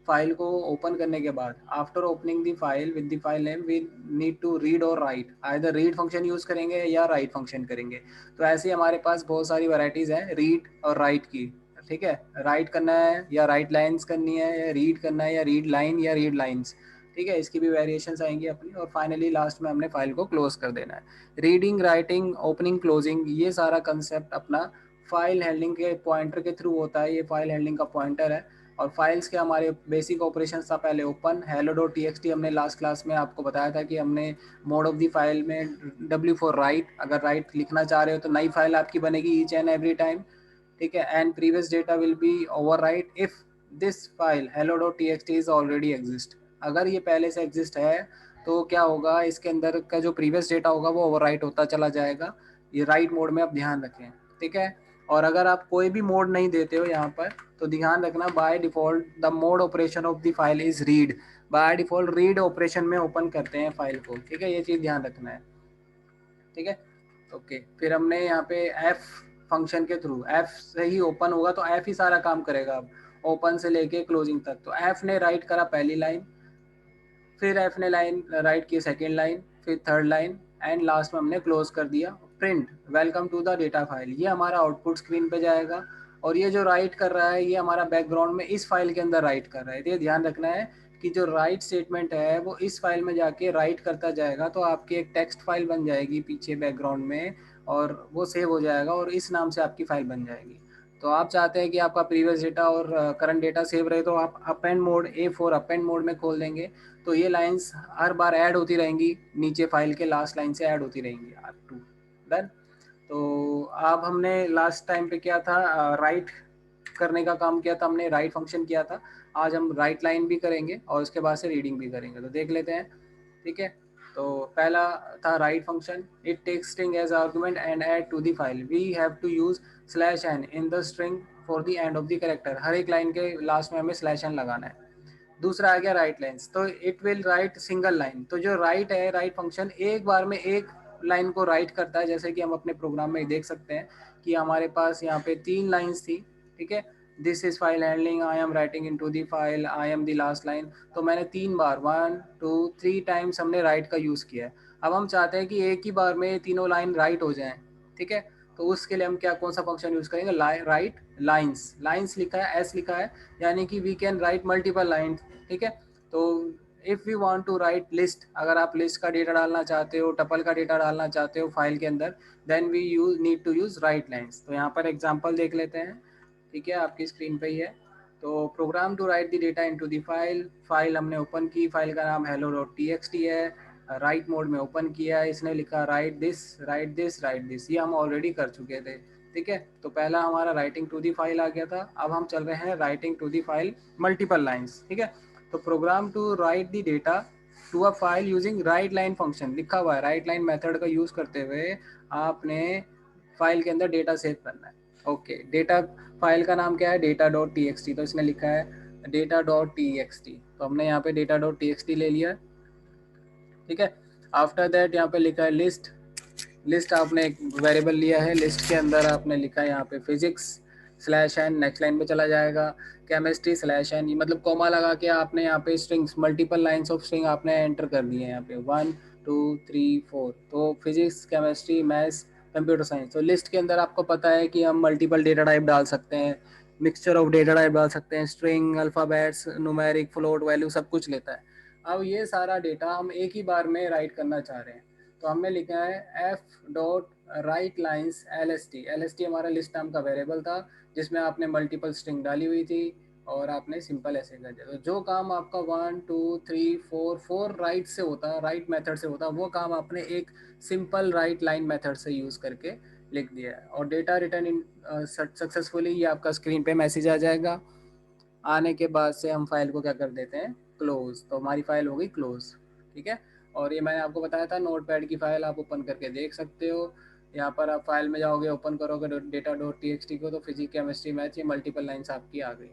File को open करने के बाद after opening the file with the file name we need to read और write, either read function use करेंगे या राइट फंक्शन करेंगे। तो ऐसे हमारे पास बहुत सारी वैरायटीज हैं रीड और राइट की, ठीक है। राइट करना है या राइट लाइन्स करनी है, या रीड करना है या रीड लाइन या रीड लाइन्स, ठीक है। इसकी भी वेरिएशंस आएंगी अपनी, और फाइनली लास्ट में हमने फाइल को क्लोज कर देना है। रीडिंग, राइटिंग, ओपनिंग, क्लोजिंग, ये सारा कंसेप्ट अपना फाइल हैंडलिंग के पॉइंटर के थ्रू होता है। ये फाइल हैंडलिंग का पॉइंटर है। और फाइल्स के हमारे बेसिक ऑपरेशन था पहले open hello dot t x T, हमने लास्ट क्लास में आपको बताया था कि हमने मोड ऑफ द फाइल में डब्ल्यू फॉर राइट, अगर राइट लिखना चाह रहे हो तो नई फाइल आपकी बनेगी ईच एंड एवरी टाइम, ठीक है। And previous data will be over right if this file hello dot t x T is already exist. अगर ये पहले से एग्जिस्ट है तो क्या होगा, इसके अंदर का जो प्रीवियस डेटा होगा वो ओवर राइट होता चला जाएगा। ये राइट मोड में आप ध्यान रखें, ठीक है। और अगर आप कोई भी मोड नहीं देते हो यहाँ पर तो ध्यान रखना by default the mode operation of the file is read. By default read operation में ओपन करते हैं फाइल को, ठीक है। ये चीज़ ध्यान रखना है, ठीक है। ओके, फिर हमने यहाँ पे एफ फंक्शन के थ्रू, एफ से ही ओपन होगा तो एफ ही सारा काम करेगा अब ओपन से लेके क्लोजिंग तक। तो एफ ने राइट करा पहली लाइन, फिर एफ ने लाइन राइट की सेकेंड लाइन, फिर थर्ड लाइन, एंड लास्ट में हमने क्लोज कर दिया print welcome to the data file. ये हमारा आउटपुट स्क्रीन पे जाएगा। और ये जो राइट कर रहा है ये हमारा बैकग्राउंड में इस फाइल के अंदर राइट कर रहा है। ये ध्यान रखना है कि जो राइट स्टेटमेंट है वो इस फाइल में जाके राइट करता जाएगा, तो आपकी एक टेक्स्ट फाइल बन जाएगी पीछे बैकग्राउंड में, और वो सेव हो जाएगा और इस नाम से आपकी फाइल बन जाएगी। तो आप चाहते हैं कि आपका प्रीवियस डेटा और करंट डेटा सेव रहे तो आप append mode A4 append mode में खोल देंगे, तो ये लाइंस हर बार ऐड होती रहेंगी, नीचे फाइल के लास्ट लाइन से ऐड होती रहेंगी R2 डन। तो अब हमने लास्ट टाइम पे क्या था, राइट करने का काम किया था हमने, राइट फंक्शन किया था। आज हम राइट लाइन भी करेंगे और उसके बाद से रीडिंग भी करेंगे, तो देख लेते हैं, ठीक है। तो पहला था write function, it takes string as argument and add to the file, we have to use /n in the string for the end of the character. हर एक लाइन के लास्ट में हमें /n लगाना है। दूसरा आ गया राइट लाइन्स, तो it will write single line. तो जो राइट है, राइट फंक्शन एक बार में एक लाइन को राइट करता है, जैसे कि हम अपने प्रोग्राम में देख सकते हैं कि हमारे पास यहाँ पे 3 लाइन्स थी, ठीक है। This is file handling, I am writing into the file, I am the last line. तो मैंने 3 बार 1 2 3 टाइम्स हमने राइट का यूज़ किया है। अब हम चाहते हैं कि एक ही बार में तीनों लाइन राइट हो जाएं, ठीक है। तो उसके लिए हम क्या कौन सा फंक्शन यूज़ करेंगे, राइट लाइन्स। लाइन्स लिखा है, एस लिखा है, यानी कि we can write multiple lines, ठीक है। तो if we want to write list, अगर आप लिस्ट का डेटा डालना चाहते हो, टपल का डेटा डालना चाहते हो फाइल के अंदर, then we need to use write lines. तो यहाँ पर एग्जांपल देख लेते हैं, ठीक है, आपकी स्क्रीन पे ही है। तो program to write the data into the file, file हमने ओपन की, फाइल का नाम hello dot t x t है, राइट मोड में ओपन किया है, इसने लिखा write this write this write this, ये हम ऑलरेडी कर चुके थे, ठीक है। तो पहला हमारा राइटिंग टू दी फाइल आ गया था। अब हम चल रहे हैं writing to the file multiple lines, ठीक है। तो program to write the data to a file using write line function लिखा हुआ है, राइट लाइन मेथड का यूज़ करते हुए आपने फाइल के अंदर डेटा सेव करना है। ओके, डेटा फाइल का नाम क्या है, data dot t x T, तो इसने लिखा है data dot t x T, तो हमने यहाँ पे data dot t x T ले लिया, ठीक है। आफ्टर दैट यहाँ पे लिखा है लिस्ट। लिस्ट आपने एक वेरिएबल लिया है, लिस्ट के अंदर आपने लिखा है यहाँ पे फिजिक्स /n, नेक्स्ट लाइन पे चला जाएगा केमिस्ट्री /n, मतलब कॉमा लगा के आपने यहाँ पे strings, multiple lines of string आपने एंटर कर दिए हैं यहाँ पे 1 2 3 4, तो physics chemistry maths computer science. तो लिस्ट के अंदर आपको पता है कि हम मल्टीपल डेटा टाइप डाल सकते हैं, मिक्सचर ऑफ डेटा टाइप डाल सकते हैं, string, alphabets, numeric, float, value, सब कुछ लेता है। अब ये सारा डेटा हम एक ही बार में राइट करना चाह रहे हैं, तो हमने लिखा है F dot write lines LST। LST हमारा लिस्ट नाम का वेरिएबल था जिसमें आपने मल्टीपल स्ट्रिंग डाली हुई थी और आपने सिंपल ऐसे कर दिया। तो जो काम आपका 1 2 3 4 राइट से होता, राइट मेथड से होता, वो काम आपने एक सिंपल राइट लाइन मेथड से यूज़ करके लिख दिया है। और डेटा रिटर्न इन सक्सेसफुली, ये आपका स्क्रीन पे मैसेज आ जाएगा। आने के बाद से हम फाइल को क्या कर देते हैं, क्लोज। तो हमारी फाइल हो गई क्लोज, ठीक है। और ये मैंने आपको बताया था नोटपैड की फाइल आप ओपन करके देख सकते हो। यहाँ पर आप फाइल में जाओगे, ओपन करोगे data dot t x t को, तो फिजिक्स केमिस्ट्री मैथ्स, ये मल्टीपल लाइन्स आपकी आ गई।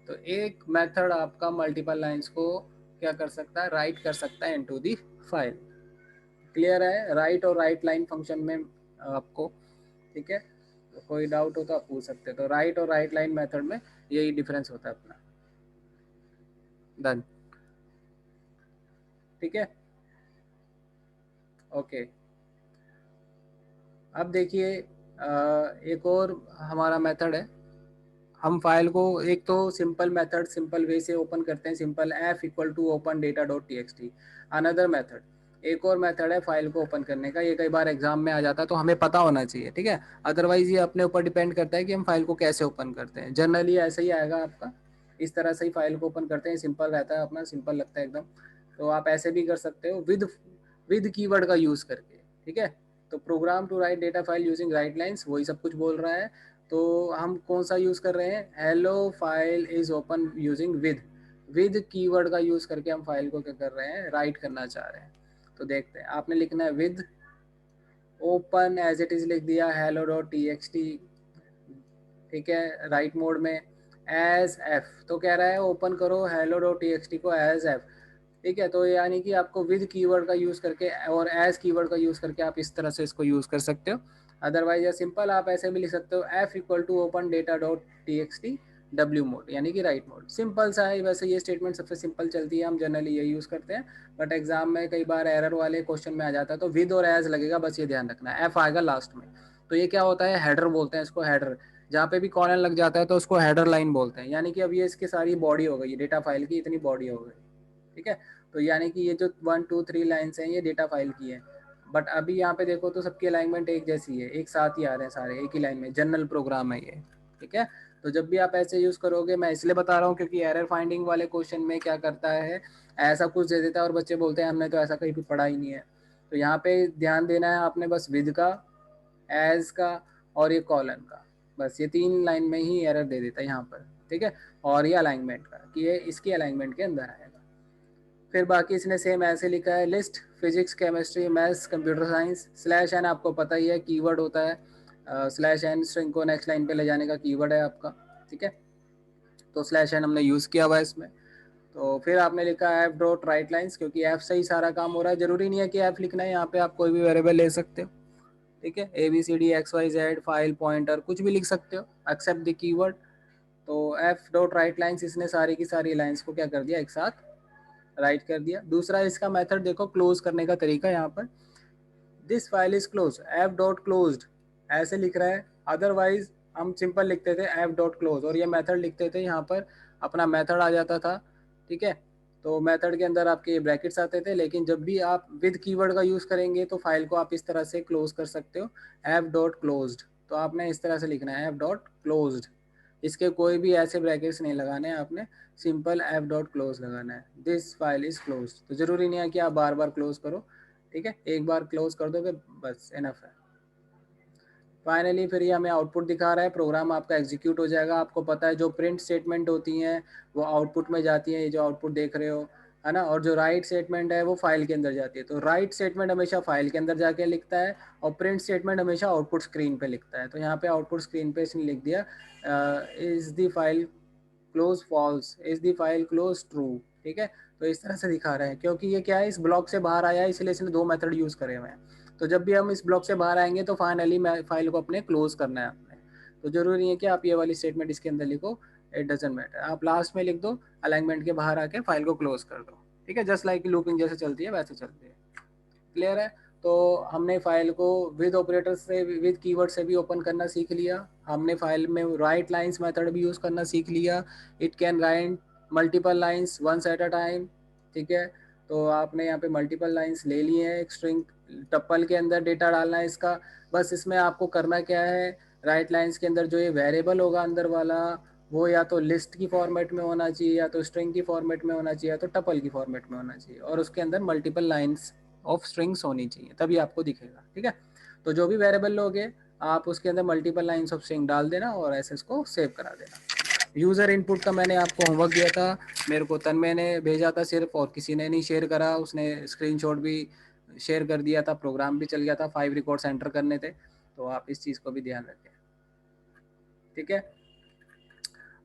तो एक मेथड आपका मल्टीपल लाइन्स को क्या कर सकता है, राइट कर सकता है इनटू दी फाइल। क्लियर है राइट और राइट लाइन फंक्शन में आपको, ठीक है। तो कोई डाउट हो तो आप पूछ सकते हो। तो राइट और राइट लाइन मेथड में यही डिफरेंस होता है अपना। डन, ठीक है, ओके। अब देखिए एक और हमारा मेथड है, हम फाइल को एक तो सिंपल मेथड सिंपल वे से ओपन करते हैं, simple f equal to open data dot t x t. Another method, एक और मेथड है फाइल को ओपन करने का, ये कई बार एग्जाम में आ जाता है तो हमें पता होना चाहिए, ठीक है। अदरवाइज ये अपने ऊपर डिपेंड करता है कि हम फाइल को कैसे ओपन करते हैं। जनरली ऐसे ही आएगा आपका, इस तरह से ही फाइल को ओपन करते हैं, सिंपल रहता है अपना, सिंपल लगता है एकदम। तो आप ऐसे भी कर सकते हो विद कीवर्ड का यूज करके, ठीक है। तो program to write data file using write lines, वही सब कुछ बोल रहा है। तो हम कौन सा यूज कर रहे हैं, hello file is open using with keyword का यूज करके हम फाइल को क्या कर रहे हैं, राइट करना चाह रहे हैं। तो देखते हैं, आपने लिखना है with open as it is लिख दिया hello dot t x t, ठीक है, राइट मोड में। एज एफ तो कह रहा है ओपन करो hello dot t x t को एज एफ, ठीक है। तो यानी कि आपको विद कीवर्ड का यूज करके और एज कीवर्ड का यूज करके आप इस तरह से इसको यूज कर सकते हो। अदरवाइज या सिंपल आप ऐसे भी लिख सकते हो f equal to open data dot t x t डब्ल्यू मोड, यानी कि राइट मोड। सिंपल सा है, वैसे ये स्टेटमेंट सबसे सिंपल चलती है, हम जनरली ये यूज करते हैं। बट एग्जाम में कई बार एरर वाले क्वेश्चन में आ जाता है तो विद और एज लगेगा, बस ये ध्यान रखना है, एफ आएगा लास्ट में। तो ये क्या होता है, हेडर बोलते हैं इसको, हेडर। जहाँ पे भी कॉलन लग जाता है तो उसको हेडर लाइन बोलते हैं, यानी कि अब ये इसकी सारी बॉडी हो गई, डेटा फाइल की इतनी बॉडी हो गई, ठीक है। तो यानी कि ये जो 1 2 3 लाइन्स हैं ये डेटा फाइल की है। बट अभी यहाँ पे देखो तो सबकी अलाइनमेंट एक जैसी है, एक साथ ही आ रहे हैं सारे एक ही लाइन में, जनरल प्रोग्राम है ये, ठीक है। तो जब भी आप ऐसे यूज करोगे, मैं इसलिए बता रहा हूँ क्योंकि एरर फाइंडिंग वाले क्वेश्चन में क्या करता है, ऐसा कुछ दे देता है और बच्चे बोलते हैं हमने तो ऐसा कहीं भी पढ़ा ही नहीं है। तो यहाँ पे ध्यान देना है आपने बस विद का, एज का और ये कॉलन का, बस ये 3 लाइन में ही एरर दे देता है यहाँ पर, ठीक है। और ये अलाइनमेंट का कि ये इसकी अलाइनमेंट के अंदर आएगा। फिर बाकी इसने सेम ऐसे लिखा है, list physics chemistry maths computer science, slash n आपको पता ही है कीवर्ड होता है, स्लैश एन स्ट्रिंग को नेक्स्ट लाइन पे ले जाने का कीवर्ड है आपका, ठीक है। तो स्लैश एन हमने यूज़ किया हुआ है इसमें। तो फिर आपने लिखा एफ डॉट राइट लाइन्स, क्योंकि एफ से ही सारा काम हो रहा है, जरूरी नहीं है कि एफ लिखना है, यहाँ पे आप कोई भी वेरिएबल ले सकते हो, ठीक है। A b c d x y z file pointer कुछ भी लिख सकते हो एक्सेप्ट द कीवर्ड। तो एफ डॉट राइट लाइन्स, इसने सारी की सारी लाइन्स को क्या कर दिया, एक साथ राइट कर दिया। दूसरा इसका मेथड देखो, क्लोज करने का तरीका, यहाँ पर this file is close, F dot closed ऐसे लिख रहा है। अदरवाइज हम सिंपल लिखते थे एफ डॉट क्लोज और ये मेथड लिखते थे, यहाँ पर अपना मेथड आ जाता था, ठीक है। तो मेथड के अंदर आपके ब्रैकेट्स आते थे, लेकिन जब भी आप विद कीवर्ड का यूज करेंगे तो फाइल को आप इस तरह से क्लोज कर सकते हो, एफ डॉट क्लोज्ड। तो आपने इस तरह से लिखना है एफ डॉट क्लोज्ड, इसके कोई भी ऐसे ब्रैकेट्स नहीं लगाने हैं आपने, सिंपल एफ डॉट क्लोज लगाना है, दिस फाइल इज क्लोज। तो जरूरी नहीं है कि आप बार बार क्लोज करो, ठीक है, एक बार क्लोज कर दोगे बस इनफ है। फाइनली फिर ये हमें आउटपुट दिखा रहा है, प्रोग्राम आपका एग्जीक्यूट हो जाएगा। आपको पता है जो प्रिंट स्टेटमेंट होती हैं वो आउटपुट में जाती हैं, ये जो आउटपुट देख रहे हो, है ना। और जो राइट स्टेटमेंट है वो फाइल के अंदर जाती है। तो राइट स्टेटमेंट हमेशा फाइल के अंदर जाके लिखता है और प्रिंट स्टेटमेंट हमेशा आउटपुट स्क्रीन पे लिखता है। तो यहाँ पे आउटपुट स्क्रीन पे इसने लिख दिया is the file close false, is the file close true, ठीक है। तो इस तरह से दिखा रहे हैं, क्योंकि ये क्या है, इस ब्लॉक से बाहर आया है, इसलिए इसने 2 मेथड यूज करे हुए हैं। तो जब भी हम इस ब्लॉक से बाहर आएंगे तो फाइनली फाइल को अपने क्लोज करना है आपने। तो जरूरी नहीं है कि आप ये वाली स्टेटमेंट इसके अंदर लिखो, इट डजंट मैटर, आप लास्ट में लिख दो, अलाइनमेंट के बाहर आके फाइल को क्लोज कर दो, ठीक है। जस्ट लाइक लूपिंग जैसे चलती है वैसे चलती है, क्लियर है। तो हमने फाइल को विद ऑपरेटर से, विद कीवर्ड से भी ओपन करना सीख लिया। हमने फाइल में राइट लाइंस मेथड भी यूज़ करना सीख लिया, it can write multiple lines once at a time, ठीक है। तो आपने यहाँ पे मल्टीपल लाइंस ले लिए हैं, एक स्ट्रिंग टप्पल के अंदर डेटा डालना है इसका। बस इसमें आपको करना क्या है, राइट लाइंस के अंदर जो ये वेरिएबल होगा अंदर वाला, वो या तो लिस्ट की फॉर्मेट में होना चाहिए, या तो स्ट्रिंग की फॉर्मेट में होना चाहिए, या तो टपल की फॉर्मेट में होना चाहिए, और उसके अंदर मल्टीपल लाइंस ऑफ स्ट्रिंग्स होनी चाहिए, तभी आपको दिखेगा, ठीक है। तो जो भी वेरिएबल लोगे आप उसके अंदर मल्टीपल लाइंस ऑफ स्ट्रिंग डाल देना और ऐसे इसको सेव करा देना। यूज़र इनपुट का मैंने आपको होमवर्क दिया था, मेरे को तन्मय ने भेजा था सिर्फ, और किसी ने नहीं शेयर करा, उसने स्क्रीनशॉट भी शेयर कर दिया था, प्रोग्राम भी चल गया था, 5 रिकॉर्ड्स एंटर करने थे। तो आप इस चीज़ को भी ध्यान रखें, ठीक है।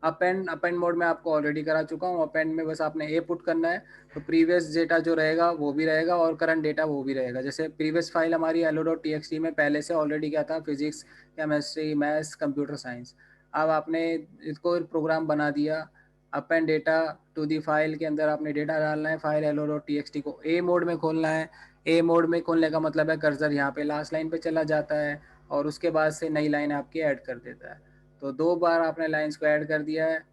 अपेंड मोड में आपको ऑलरेडी करा चुका हूँ, अपेंड में बस आपने ए पुट करना है, तो प्रीवियस डेटा जो रहेगा वो भी रहेगा और करंट डेटा वो भी रहेगा। जैसे प्रीवियस फाइल हमारी hello.txt में पहले से ऑलरेडी क्या था, physics chemistry maths computer science. अब आपने इसको प्रोग्राम बना दिया, append data to the file के अंदर आपने डेटा डालना है, फाइल hello.txt को ए मोड में खोलना है। ए मोड में खोलने का मतलब है कर्सर यहाँ पे लास्ट लाइन पे चला जाता है और उसके बाद से नई लाइन आपकी ऐड कर देता है। तो 2 बार आपने लाइंस को ऐड कर दिया है,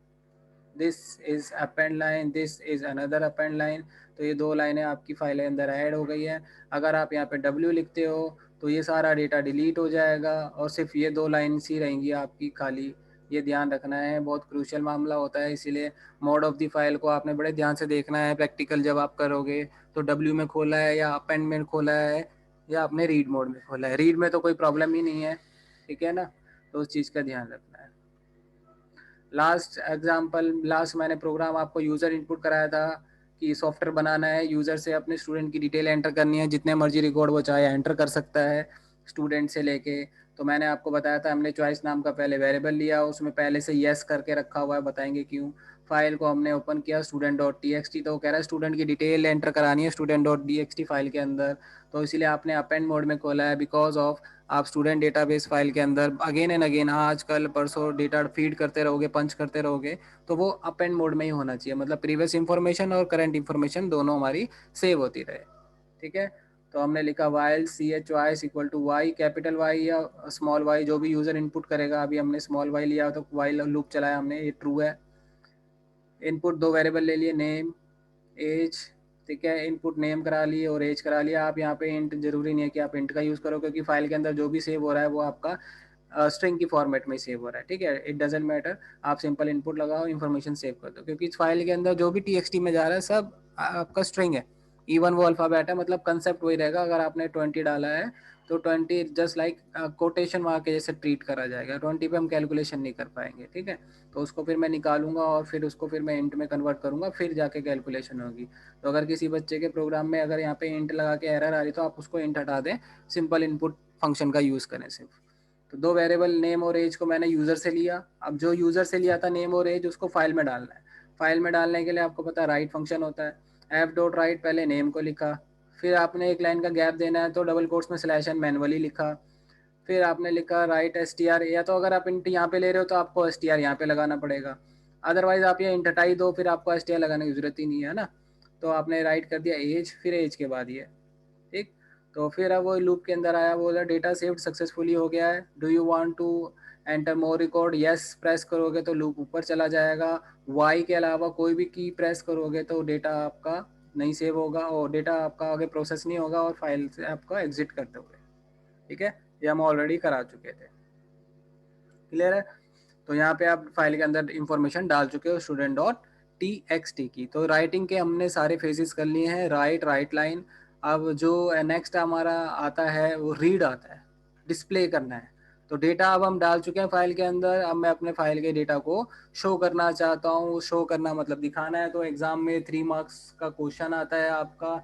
this is append line, this is another append line. तो ये 2 लाइनें आपकी फाइल के अंदर ऐड हो गई है। अगर आप यहाँ पे W लिखते हो तो ये सारा डेटा डिलीट हो जाएगा और सिर्फ ये 2 लाइन्स ही रहेंगी आपकी खाली। ये ध्यान रखना है, बहुत क्रूशियल मामला होता है, इसीलिए मोड ऑफ द फाइल को आपने बड़े ध्यान से देखना है। प्रैक्टिकल जब आप करोगे तो W में खोला है या अपेंड में खोला है या आपने रीड मोड में खोला है। रीड में तो कोई प्रॉब्लम ही नहीं है, ठीक है ना, तो उस चीज़ का ध्यान रखना है। लास्ट एग्जाम्पल, लास्ट मैंने प्रोग्राम आपको यूज़र इनपुट कराया था कि सॉफ्टवेयर बनाना है, यूज़र से अपने स्टूडेंट की डिटेल एंटर करनी है, जितने मर्जी रिकॉर्ड वो चाहे एंटर कर सकता है स्टूडेंट से लेके। तो मैंने आपको बताया था, हमने चॉइस नाम का पहले वेरिएबल लिया, उसमें पहले से येस करके रखा हुआ है, बताएंगे क्यों। फाइल को हमने ओपन किया student.txt, तो वो कह रहा है स्टूडेंट की डिटेल एंटर करानी है student.txt फाइल के अंदर। तो इसीलिए आपने अपेंड मोड में खोला है, बिकॉज ऑफ आप स्टूडेंट डेटाबेस फाइल के अंदर अगेन एंड अगेन आज कल परसों डेटा फीड करते रहोगे, पंच करते रहोगे, तो वो अपेंड मोड में ही होना चाहिए, मतलब प्रीवियस इंफॉर्मेशन और करंट इंफॉर्मेशन दोनों हमारी सेव होती रहे, ठीक है। तो हमने लिखा while choice equal to y, capital y या स्मॉल वाई, जो भी यूजर इनपुट करेगा। अभी हमने स्मॉल वाई लिया तो वाइल लूप चलाया हमने, ये ट्रू है। इनपुट 2 वेरिएबल ले लिए, नेम एज, ठीक है, इनपुट नेम करा लिए और एज करा लिया। आप यहाँ पे इंट जरूरी नहीं है कि आप इंट का यूज़ करो, क्योंकि फाइल के अंदर जो भी सेव हो रहा है वो आपका स्ट्रिंग की फॉर्मेट में सेव हो रहा है, ठीक है, इट डजेंट मैटर। आप सिंपल इनपुट लगाओ, इन्फॉर्मेशन सेव कर दो, क्योंकि इस फाइल के अंदर जो भी टीएक्सटी में जा रहा है सब आपका स्ट्रिंग है। इवन वो अल्फ़ाबेट है, मतलब कंसेप्ट वही रहेगा। अगर आपने 20 डाला है तो 20 जस्ट लाइक कोटेशन मार्क के जैसे ट्रीट करा जाएगा। 20 पे हम कैलकुलेशन नहीं कर पाएंगे, ठीक है। तो उसको फिर मैं निकालूंगा और फिर उसको फिर मैं इंट में कन्वर्ट करूंगा, फिर जाके कैलकुलेशन होगी। तो अगर किसी बच्चे के प्रोग्राम में अगर यहाँ पे इंट लगा के एरर आ रही तो आप उसको इंट हटा दें, सिंपल इनपुट फंक्शन का यूज़ करें सिर्फ। तो 2 वेरिएबल नेम और एज को मैंने यूज़र से लिया। अब जो यूज़र से लिया था नेम और एज, उसको फाइल में डालना है। फाइल में डालने के लिए आपको पता है राइट फंक्शन होता है। f.write, पहले नेम को लिखा, फिर आपने एक लाइन का गैप देना है तो डबल कोट्स में /n मैनुअली लिखा, फिर आपने लिखा राइट str, या तो अगर आप इंट यहाँ पे ले रहे हो तो आपको str यहाँ पे लगाना पड़ेगा, अदरवाइज आप ये इंट हटा ही दो, फिर आपको str लगाने की जरूरत ही नहीं है ना। तो आपने राइट कर दिया एज, फिर एज के बाद ये, ठीक। तो फिर अब वो लूप के अंदर आया, बोला डेटा सेव्ड सक्सेसफुली हो गया है, do you want to enter more record, yes press करोगे तो लूप ऊपर चला जाएगा। वाई के अलावा कोई भी की प्रेस करोगे तो डेटा आपका नहीं सेव होगा और डेटा आपका आगे प्रोसेस नहीं होगा और फाइल से आपका एग्जिट कर दोगे, ठीक है। ये हम ऑलरेडी करा चुके थे, क्लियर है। तो यहाँ पे आप फाइल के अंदर इंफॉर्मेशन डाल चुके हो student.txt की। तो राइटिंग के हमने सारे फेजेस कर लिए हैं, राइट लाइन। अब जो नेक्स्ट हमारा आता है वो रीड आता है, डिस्प्ले करना है। तो डेटा अब हम डाल चुके हैं फाइल के अंदर, अब मैं अपने फाइल के डेटा को शो करना चाहता हूँ। शो करना मतलब दिखाना है। तो एग्जाम में 3 मार्क्स का क्वेश्चन आता है आपका,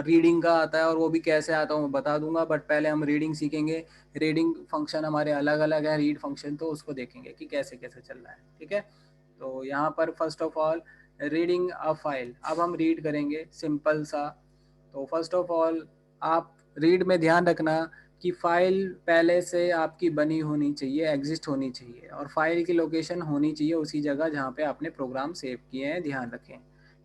रीडिंग का आता है, और वो भी कैसे आता है मैं बता दूंगा, बट पहले हम रीडिंग सीखेंगे। रीडिंग फंक्शन हमारे अलग अलग है, रीड फंक्शन, तो उसको देखेंगे कि कैसे कैसे चल रहा है, ठीक है। तो यहाँ पर first of all reading a file, अब हम रीड करेंगे सिंपल सा। तो फर्स्ट ऑफ ऑल आप रीड में ध्यान रखना कि फाइल पहले से आपकी बनी होनी चाहिए, एग्जिस्ट होनी चाहिए, और फाइल की लोकेशन होनी चाहिए उसी जगह जहाँ पे आपने प्रोग्राम सेव किए हैं, ध्यान रखें,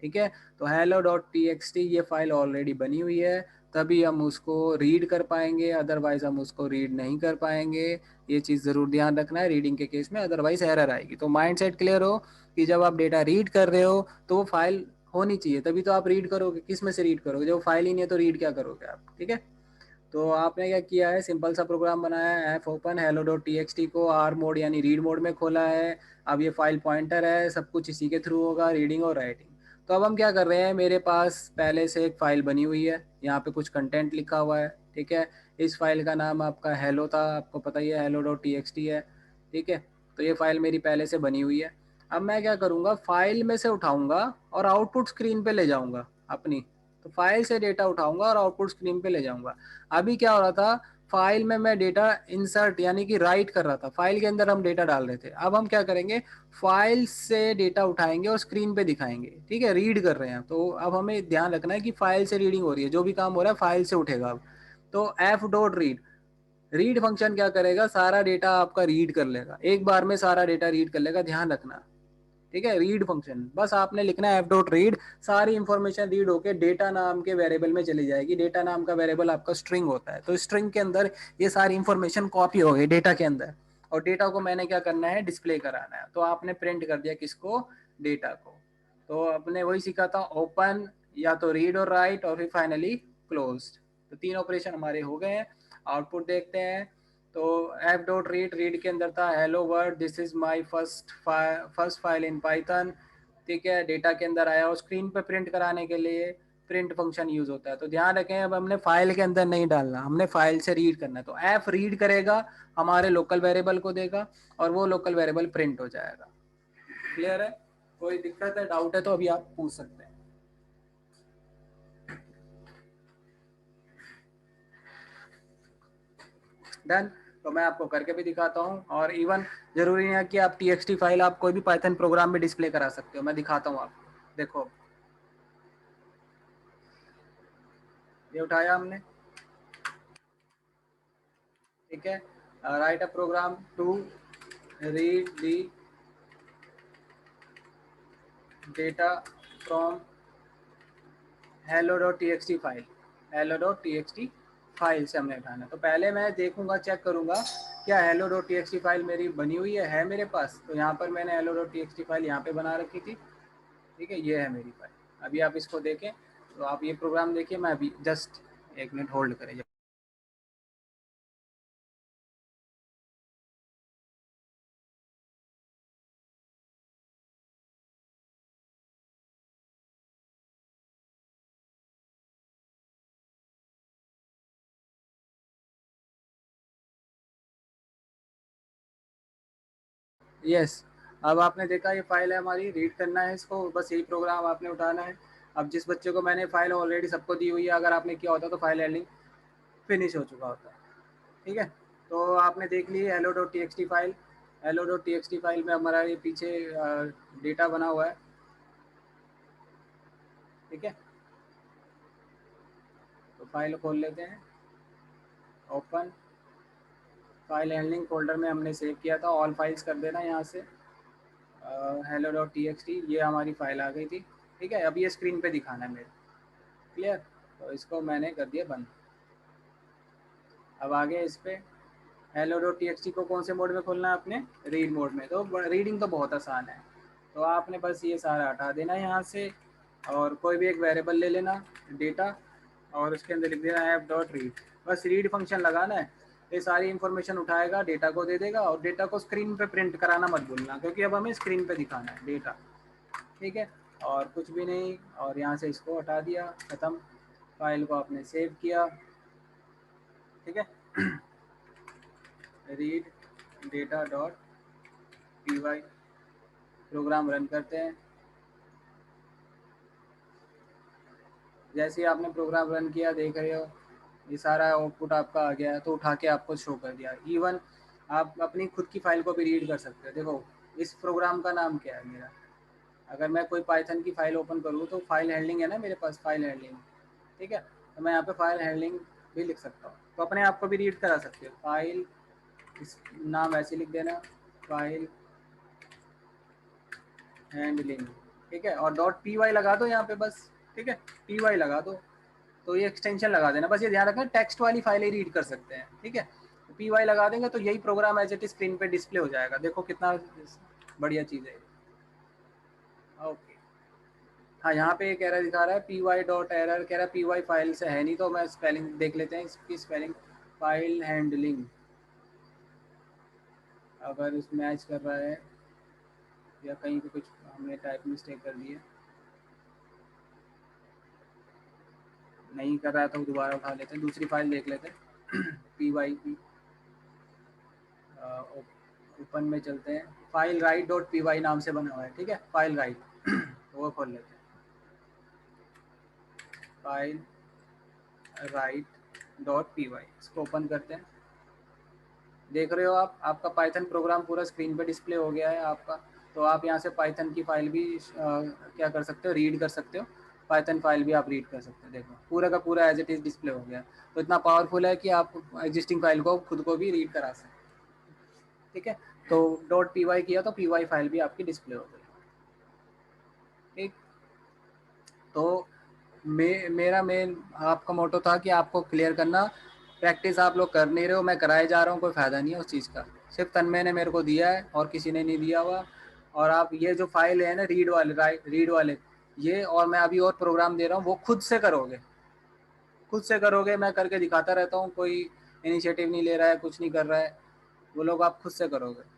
ठीक है। तो hello.txt ये फाइल ऑलरेडी बनी हुई है, तभी हम उसको रीड कर पाएंगे, अदरवाइज हम उसको रीड नहीं कर पाएंगे। ये चीज़ ज़रूर ध्यान रखना है रीडिंग के केस में, अदरवाइज एरर आएगी। तो माइंड सेट क्लियर हो कि जब आप डेटा रीड कर रहे हो तो वो फाइल होनी चाहिए, तभी तो आप रीड करोगे। किस में से रीड करोगे, जब फाइल ही नहीं है तो रीड क्या करोगे आप, ठीक है। तो आपने क्या किया है, सिंपल सा प्रोग्राम बनाया है, एफ ओपन hello.txt को आर मोड यानी रीड मोड में खोला है। अब ये फाइल पॉइंटर है, सब कुछ इसी के थ्रू होगा, रीडिंग और राइटिंग। तो अब हम क्या कर रहे हैं, मेरे पास पहले से एक फ़ाइल बनी हुई है, यहाँ पे कुछ कंटेंट लिखा हुआ है, ठीक है। इस फाइल का नाम आपका हेलो था, आपको पता ही है hello.txt है, ठीक है। तो ये फाइल मेरी पहले से बनी हुई है। अब मैं क्या करूँगा, फाइल में से उठाऊँगा और आउटपुट स्क्रीन पे ले जाऊँगा अपनी। तो फाइल से डेटा उठाऊँगा और आउटपुट स्क्रीन पे ले जाऊँगा। अभी क्या हो रहा था, फाइल में मैं डेटा इंसर्ट यानी कि राइट कर रहा था, फाइल के अंदर हम डेटा डाल रहे थे। अब हम क्या करेंगे, फाइल से डेटा उठाएंगे और स्क्रीन पे दिखाएंगे, ठीक है। रीड कर रहे हैं तो अब हमें ध्यान रखना है कि फाइल से रीडिंग हो रही है, जो भी काम हो रहा है फाइल से उठेगा अब। तो f.read, रीड फंक्शन क्या करेगा, सारा डेटा आपका रीड कर लेगा, एक बार में सारा डेटा रीड कर लेगा, ध्यान रखना, ठीक है, रीड फंक्शन, बस आपने लिखना है एफ डॉट रीड, सारी इंफॉर्मेशन रीड होके डेटा नाम के वेरिएबल में चली जाएगी। डेटा नाम का वेरिएबल आपका स्ट्रिंग होता है, तो स्ट्रिंग के अंदर ये सारी इंफॉर्मेशन कॉपी हो गई डेटा के अंदर, और डेटा को मैंने क्या करना है, डिस्प्ले कराना है। तो आपने प्रिंट कर दिया किसको, डेटा को। तो आपने वही सीखा था, ओपन या तो रीड और राइट, और फिर फाइनली क्लोज। तो 3 ऑपरेशन हमारे हो गए हैं। आउटपुट देखते हैं। तो एफ डॉट रीड, रीड के अंदर था hello word, this is my first file in Python. ठीक है, डेटा के अंदर आया, और स्क्रीन पे प्रिंट कराने के लिए प्रिंट फंक्शन यूज होता है। तो ध्यान रखें, अब हमने फाइल के अंदर नहीं डालना, हमने फाइल से रीड करना है। तो एफ रीड करेगा, हमारे लोकल वेरिएबल को देगा, और वो लोकल वेरिएबल प्रिंट हो जाएगा। क्लियर है? कोई दिक्कत है, डाउट है तो अभी आप पूछ सकते हैं। डन। तो मैं आपको करके भी दिखाता हूँ, और इवन जरूरी नहीं है कि आप txt फाइल आप कोई भी पाइथन प्रोग्राम में डिस्प्ले करा सकते हो। मैं दिखाता हूँ आपको, देखो ये उठाया हमने, ठीक है। Write a program to read the data from hello.txt file, hello.txt file से हमने उठाना। तो पहले मैं देखूंगा, चेक करूंगा क्या hello.txt फाइल मेरी बनी हुई है मेरे पास। तो यहाँ पर मैंने hello.txt फाइल यहाँ पे बना रखी थी, ठीक है, ये है मेरी फाइल। अभी आप इसको देखें, तो आप ये प्रोग्राम देखिए, मैं अभी जस्ट 1 मिनट होल्ड करें। यस, अब आपने देखा ये फाइल है हमारी, रीड करना है इसको, बस यही प्रोग्राम आपने उठाना है। अब जिस बच्चे को मैंने फाइल ऑलरेडी सबको दी हुई है, अगर आपने किया होता तो फाइल हैंडलिंग फिनिश हो चुका होता, ठीक है। तो आपने देख ली hello.txt फाइल। hello.txt फाइल में हमारा ये पीछे डेटा बना हुआ है, ठीक है। तो फाइल खोल लेते हैं, ओपन। फाइल हैंडलिंग फोल्डर में हमने सेव किया था, ऑल फाइल्स कर देना यहाँ से। hello.txt, ये हमारी फाइल आ गई थी, ठीक है। अब ये स्क्रीन पे दिखाना है मेरे, क्लियर। तो इसको मैंने कर दिया बंद। अब आगे इस पे hello.txt को कौन से मोड में खोलना है अपने, रीड मोड में। तो रीडिंग तो बहुत आसान है, तो आपने बस ये सारा हटा देना है यहाँ से, और कोई भी एक वेरिएबल ले लेना डेटा, और उसके अंदर लिख देना ऐप डॉट रीड। बस रीड फंक्शन लगाना है, ये सारी इन्फॉर्मेशन उठाएगा, डेटा को दे देगा, और डेटा को स्क्रीन पे प्रिंट कराना मत भूलना, क्योंकि अब हमें स्क्रीन पे दिखाना है डेटा, ठीक है। और कुछ भी नहीं, और यहाँ से इसको हटा दिया, ख़त्म। फाइल को आपने सेव किया, ठीक है। Read data dot p y, program run करते हैं। जैसे ही आपने प्रोग्राम रन किया, देख रहे हो ये सारा आउटपुट आपका आ गया है, तो उठा के आपको शो कर दिया। इवन आप अपनी खुद की फाइल को भी रीड कर सकते हो। देखो इस प्रोग्राम का नाम क्या है मेरा, अगर मैं कोई पाइथन की फाइल ओपन करूँ, तो फाइल हैंडलिंग है ना मेरे पास, फाइल हैंडलिंग, ठीक है। तो मैं यहाँ पे फाइल हैंडलिंग भी लिख सकता हूँ, तो अपने आप को भी रीड करा सकते हो। फाइल, इस नाम ऐसे लिख देना, फाइल हैंडलिंग, ठीक है। और डॉट पी वाई लगा दो यहाँ पे बस, ठीक है, पी वाई लगा दो। तो ये एक्सटेंशन लगा देना, बस ये ध्यान रखना टेक्स्ट वाली फाइल ही रीड कर सकते हैं, ठीक है। पी वाई लगा देंगे तो यही program as it is screen पे डिस्प्ले हो जाएगा। देखो कितना बढ़िया चीज़ है। ओके, हाँ यहाँ पे एक एरर दिखा रहा है, पी वाई डॉट एरर, कह रहा है पी वाई फाइल से है नहीं। तो मैं स्पेलिंग देख लेते हैं इसकी, स्पेलिंग फाइल हैंडलिंग, अगर इस मैच कर रहा है, या कहीं पे कुछ हमने टाइप मिस्टेक कर दी है, नहीं कर रहा है तो दोबारा उठा लेते हैं, दूसरी फाइल देख लेते हैं। पी वाई की ओपन में चलते हैं, file write dot p y नाम से बना हुआ है, ठीक है, फाइल राइट। तो वो खोल लेते हैं, file write dot p y, इसको ओपन करते हैं। देख रहे हो आप, आपका पाइथन प्रोग्राम पूरा स्क्रीन पे डिस्प्ले हो गया है आपका। तो आप यहाँ से पाइथन की फाइल भी क्या कर सकते हो, रीड कर सकते हो। पाइथन फाइल भी आप रीड कर सकते हो, देखो पूरा का पूरा एज इट इज़ डिस्प्ले हो गया। तो इतना पावरफुल है कि आप एग्जिस्टिंग फाइल को खुद को भी रीड करा सकते हैं, ठीक है। तो डॉट पी वाई किया तो पी वाई फाइल भी आपकी डिस्प्ले हो गई। ठीक। तो मेरा मेन आपका मोटो था कि आपको क्लियर करना, प्रैक्टिस आप लोग कर नहीं रहे हो, मैं कराए जा रहा हूँ, कोई फ़ायदा नहीं है उस चीज़ का। सिर्फ तन्मय ने मेरे को दिया है और किसी ने नहीं दिया हुआ। और आप ये जो फाइल है ना रीड वाले, रीड वाले, ये और मैं अभी और प्रोग्राम दे रहा हूँ, वो खुद से करोगे, खुद से करोगे। मैं करके दिखाता रहता हूँ, कोई इनिशिएटिव नहीं ले रहा है, कुछ नहीं कर रहा है, वो लोग आप खुद से करोगे।